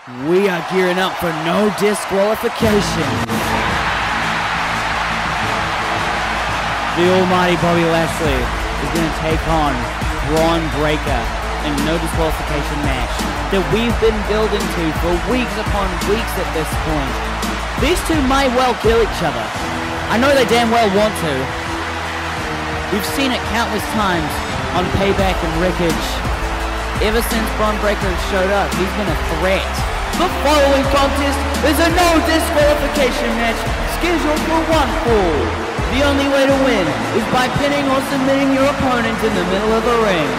We are gearing up for No Disqualification. The almighty Bobby Lashley is going to take on Bron Breakker in a No Disqualification match that we've been building to for weeks upon weeks at this point. These two might well kill each other. I know they damn well want to. We've seen it countless times on Payback and Wreckage. Ever since Bron Breakker showed up, he's been a threat. The following contest is a No Disqualification match scheduled for one fall. The only way to win is by pinning or submitting your opponent in the middle of the ring.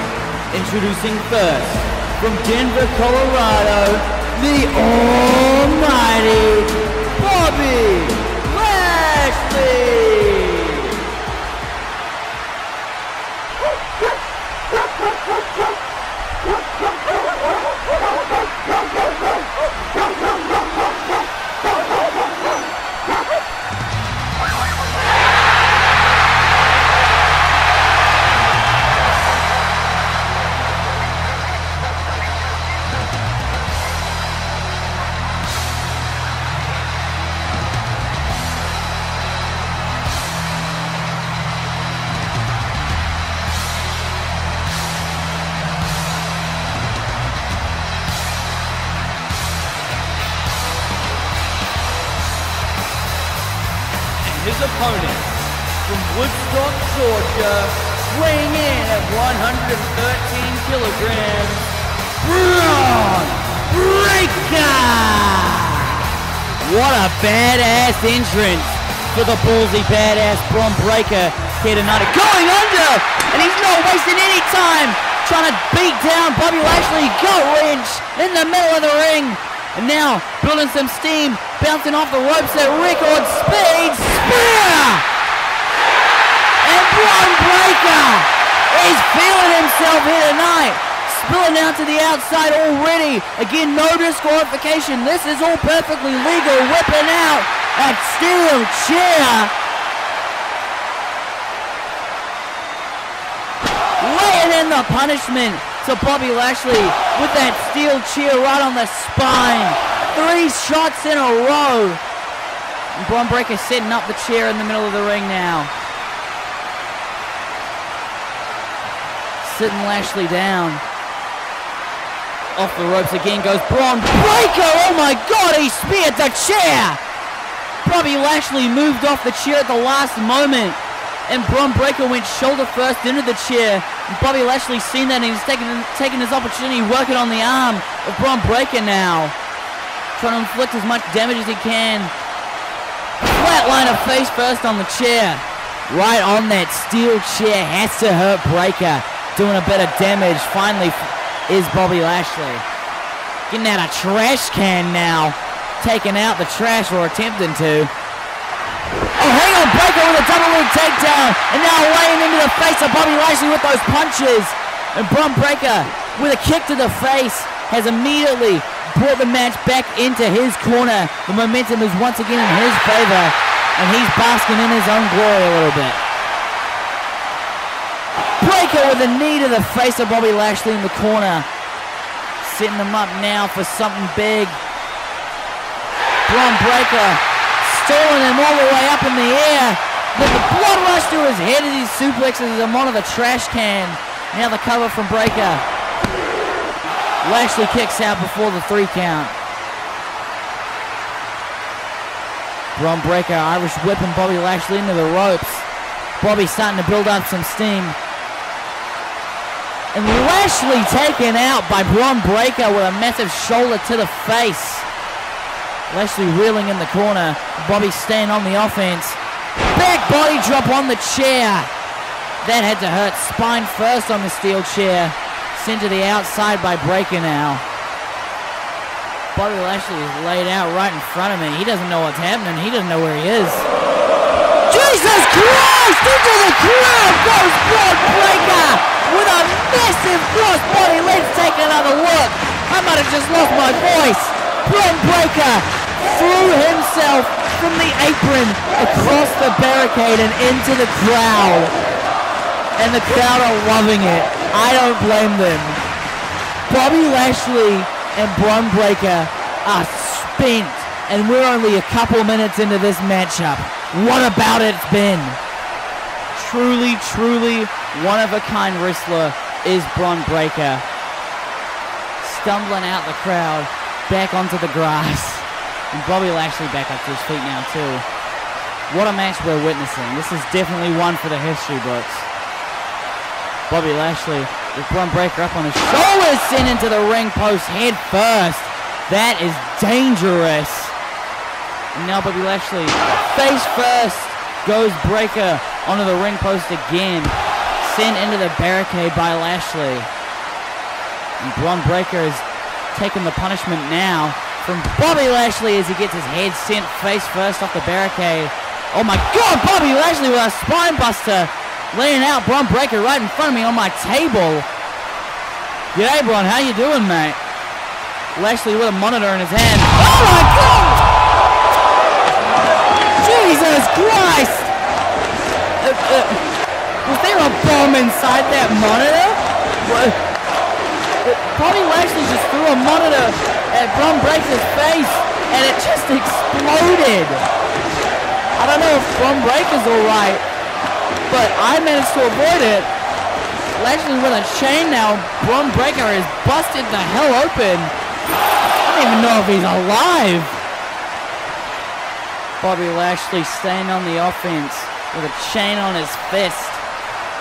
Introducing first, from Denver, Colorado, the almighty Bobby Lashley! His opponent, from Woodstock, Georgia, weighing in at 113 kilograms, Bron Breakker! What a badass entrance for the ballsy badass Bron Breakker here tonight. Going under, and he's not wasting any time trying to beat down Bobby Lashley. Go wrench in the middle of the ring. And now, building some steam, bouncing off the ropes at record speed, spear! And Bron Breakker is feeling himself here tonight. Spilling out to the outside already. Again, no disqualification. This is all perfectly legal. Whipping out that steel chair. Laying in the punishment to Bobby Lashley with that steel chair right on the spine. 3 shots in a row. And Bron Breakker setting up the chair in the middle of the ring now. Sitting Lashley down. Off the ropes again goes Bron Breakker. Oh my God, he speared the chair. Bobby Lashley moved off the chair at the last moment. And Bron Breakker went shoulder first into the chair. And Bobby Lashley seen that and he's taking his opportunity, working on the arm of Bron Breakker now. Trying to inflict as much damage as he can. Flatliner face first on the chair. Right on that steel chair. Has to hurt Breakker. Doing a bit of damage. Finally is Bobby Lashley. Getting out a trash can now. Taking out the trash, or attempting to. Oh, hang on, Breakker with a double leg takedown, and now laying into the face of Bobby Lashley with those punches. And Bron Breakker, with a kick to the face, has immediately brought the match back into his corner. The momentum is once again in his favor, and he's basking in his own glory a little bit. Breakker with a knee to the face of Bobby Lashley in the corner. Setting him up now for something big. Bron Breakker stoling him all the way up in the air. Let the blood rush to his head as he suplexes him onto the trash can. Now the cover from Breakker. Lashley kicks out before the 3 count. Bron Breakker Irish whipping Bobby Lashley into the ropes. Bobby starting to build up some steam. And Lashley taken out by Bron Breakker with a massive shoulder to the face. Lashley reeling in the corner. Bobby staying on the offense. Back body drop on the chair. That had to hurt. Spine first on the steel chair. Sent to the outside by Breakker now. Bobby Lashley is laid out right in front of me. He doesn't know what's happening. He doesn't know where he is. Jesus Christ! Into the crowd goes Bron Breakker with a massive crossbody. Let's take another look. I might have just lost my voice. Bron Breakker threw himself from the apron across the barricade and into the crowd. And the crowd are loving it. I don't blame them. Bobby Lashley and Bron Breakker are spent, and we're only a couple minutes into this matchup. What about it's been? Truly, truly one-of-a-kind wrestler is Bron Breakker. Stumbling out the crowd, back onto the grass. And Bobby Lashley back up to his feet now too. What a match we're witnessing. This is definitely one for the history books. Bobby Lashley with Bron Breakker up on his shoulders, sent into the ring post head first. That is dangerous. And now Bobby Lashley, face first, goes Breakker onto the ring post again. Sent into the barricade by Lashley. And Bron Breakker is taking the punishment now from Bobby Lashley as he gets his head sent face first off the barricade. Oh my God, Bobby Lashley with a spine buster, laying out Bron Breakker right in front of me on my table. G'day, Bron, how you doing, mate? Lashley with a monitor in his hand. Oh my God! Jesus Christ! Was there a bomb inside that monitor? Bobby Lashley just threw a monitor at Bron Breakker's face, and it just exploded. I don't know if Bron Breakker's alright, but I managed to avoid it. Lashley with a chain now. Bron Breakker is busted the hell open. I don't even know if he's alive. Bobby Lashley staying on the offense with a chain on his fist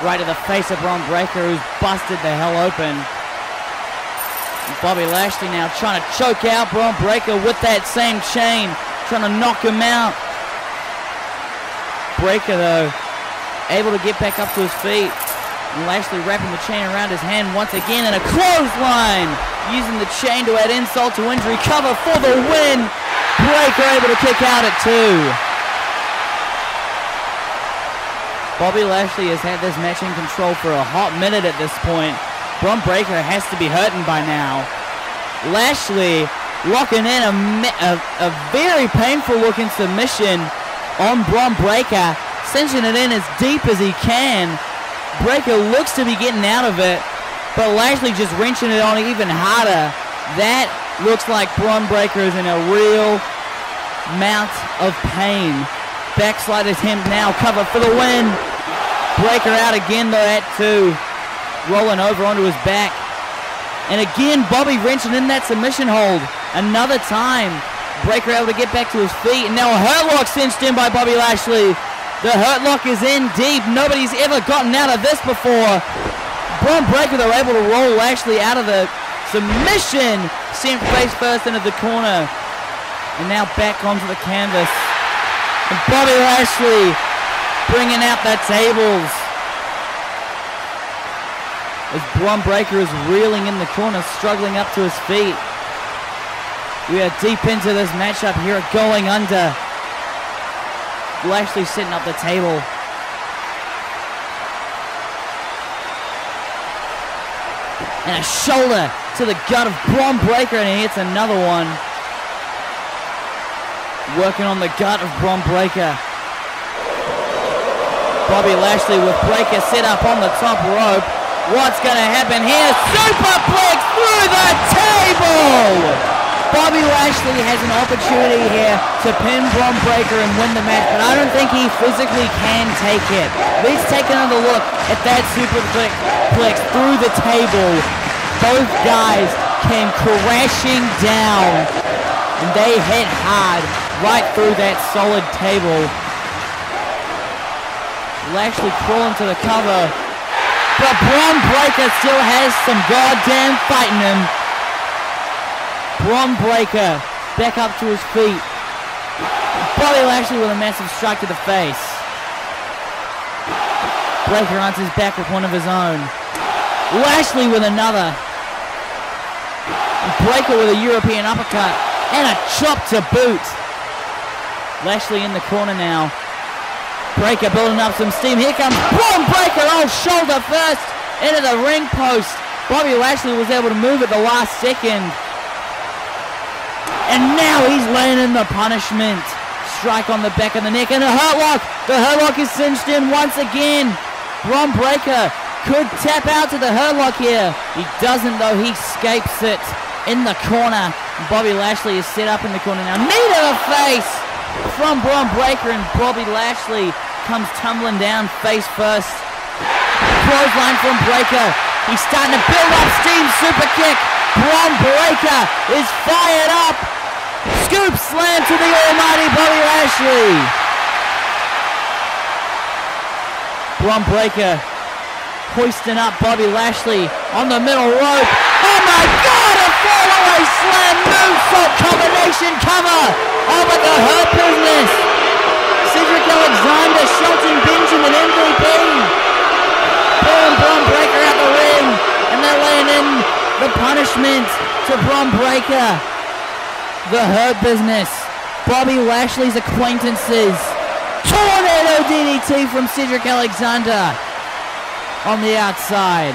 right to the face of Bron Breakker, who's busted the hell open. And Bobby Lashley now trying to choke out Bron Breakker with that same chain, trying to knock him out. Breakker, though, able to get back up to his feet. And Lashley wrapping the chain around his hand once again, and a clothesline, using the chain to add insult to injury. Cover for the win. Breakker able to kick out at 2. Bobby Lashley has had this match in control for a hot minute at this point. Bron Breakker has to be hurting by now. Lashley locking in a very painful looking submission on Bron Breakker, cinching it in as deep as he can. Breakker looks to be getting out of it, but Lashley just wrenching it on even harder. That looks like Bron Breakker is in a real amount of pain. Backslide attempt now, cover for the win. Breakker out again though at 2. Rolling over onto his back. And again, Bobby wrenching in that submission hold. Another time, Breakker able to get back to his feet. And now a hurt lock cinched in by Bobby Lashley. The hurt lock is in deep. Nobody's ever gotten out of this before. Bron Breakker, though, able to roll Lashley out of the submission. Sent face first into the corner. And now back onto the canvas. And Bobby Lashley bringing out the tables. As Bron Breakker is reeling in the corner, struggling up to his feet. We are deep into this matchup here at Going Under. Lashley setting up the table. And a shoulder to the gut of Bron Breakker, and he hits another one. Working on the gut of Bron Breakker. Bobby Lashley with Breakker set up on the top rope. What's going to happen here? Superplex through the table! Bobby Lashley has an opportunity here to pin Bron Breakker and win the match, but I don't think he physically can take it. Let's take another look at that superplex through the table. Both guys came crashing down, and they hit hard right through that solid table. Lashley crawling to the cover, but Bron Breakker still has some goddamn fight in him. Bron Breakker back up to his feet. Bobby Lashley with a massive strike to the face. Breakker answers back with one of his own. Lashley with another. Breakker with a European uppercut and a chop to boot. Lashley in the corner now. Breakker building up some steam. Here comes Bron Breakker. Oh, shoulder first into the ring post. Bobby Lashley was able to move at the last second. And now he's laying in the punishment. Strike on the back of the neck and a hurt lock. The hurt lock is cinched in once again. Bron Breakker could tap out to the hurt lock here. He doesn't though. He escapes it in the corner. Bobby Lashley is set up in the corner now. Knee to the face from Bron Breakker, and Bobby Lashley comes tumbling down face first. Clothesline from Breakker. He's starting to build up steam. Super kick. Bron Breakker is fired up. Scoop slam to the almighty Bobby Lashley. Bron Breakker hoisting up Bobby Lashley on the middle rope. Oh my God, a fall-away slam moonsault combination cover. Oh, but the Hurt Business. Cedric Alexander, Shelton Benjamin, MVP. Pulling Bron Breakker out the ring, and they're laying in the punishment to Bron Breakker. The Hurt Business, Bobby Lashley's acquaintances. Tornado DDT from Cedric Alexander on the outside.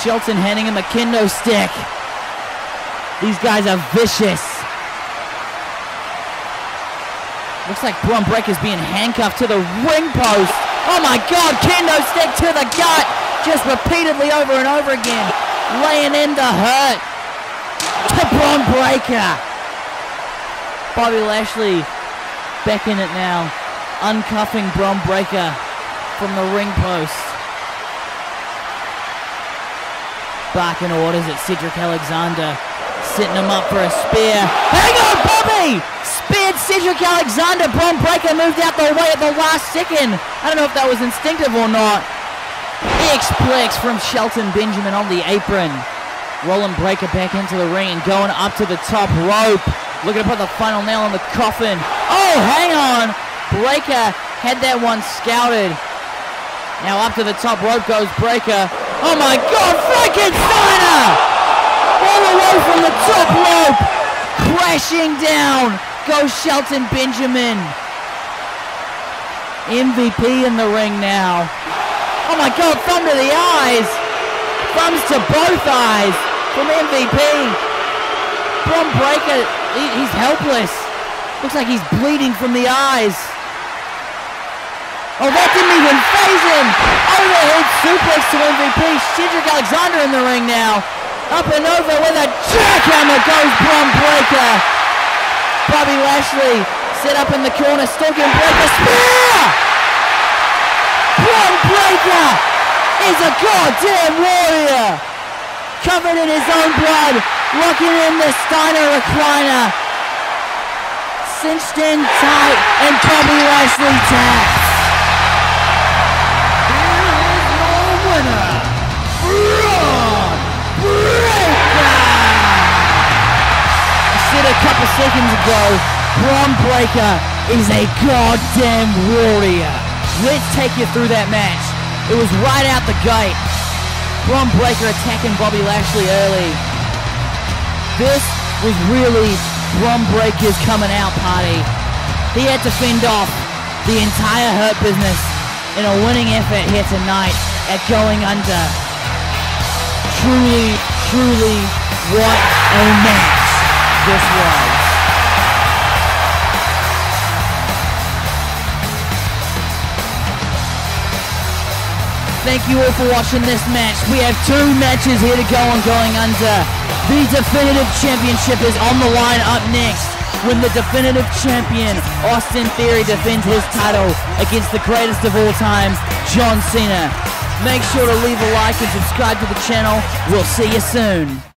Shelton handing him a kendo stick. These guys are vicious. Looks like Bron Breakker's being handcuffed to the ring post. Oh my God, kendo stick to the gut. Just repeatedly over and over again. Laying in the Hurt to Bron Breakker. Bobby Lashley back in it now. Uncuffing Bron Breakker from the ring post. Barking orders at Cedric Alexander. Setting him up for a spear. Hang on, Bobby! Speared Cedric Alexander. Bron Breakker moved out the way at the last second. I don't know if that was instinctive or not. X-plex from Shelton Benjamin on the apron. Rolling Breakker back into the ring and going up to the top rope. Looking to put the final nail on the coffin. Oh, hang on. Breakker had that one scouted. Now up to the top rope goes Breakker. Oh my God, Frankensteiner! All the way from the top rope. Crashing down goes Shelton Benjamin. MVP in the ring now. Oh my God, thumb to the eyes. Thumbs to both eyes from MVP. Bron Breakker, he's helpless. Looks like he's bleeding from the eyes. Oh, that didn't even faze him. Overhead suplex to MVP. Cedric Alexander in the ring now. Up and over with a jackhammer goes Bron Breakker. Bobby Lashley set up in the corner. Still getting Breakker. Spear! Bron Breakker is a goddamn warrior. Covered in his own blood. Locking in the Steiner recliner. Cinched in tight, and Bobby Lashley taps. A couple seconds ago, Bron Breakker is a goddamn warrior. Let's take you through that match. It was right out the gate. Bron Breakker attacking Bobby Lashley early. This was really Bron Breakker's coming out party. He had to fend off the entire Hurt Business in a winning effort here tonight at Going Under. Truly, truly, what a match this was. Thank you all for watching this match. We have 2 matches here to go on Going Under. The definitive championship is on the line up next when the definitive champion, Austin Theory, defends his title against the greatest of all time, John Cena. Make sure to leave a like and subscribe to the channel. We'll see you soon.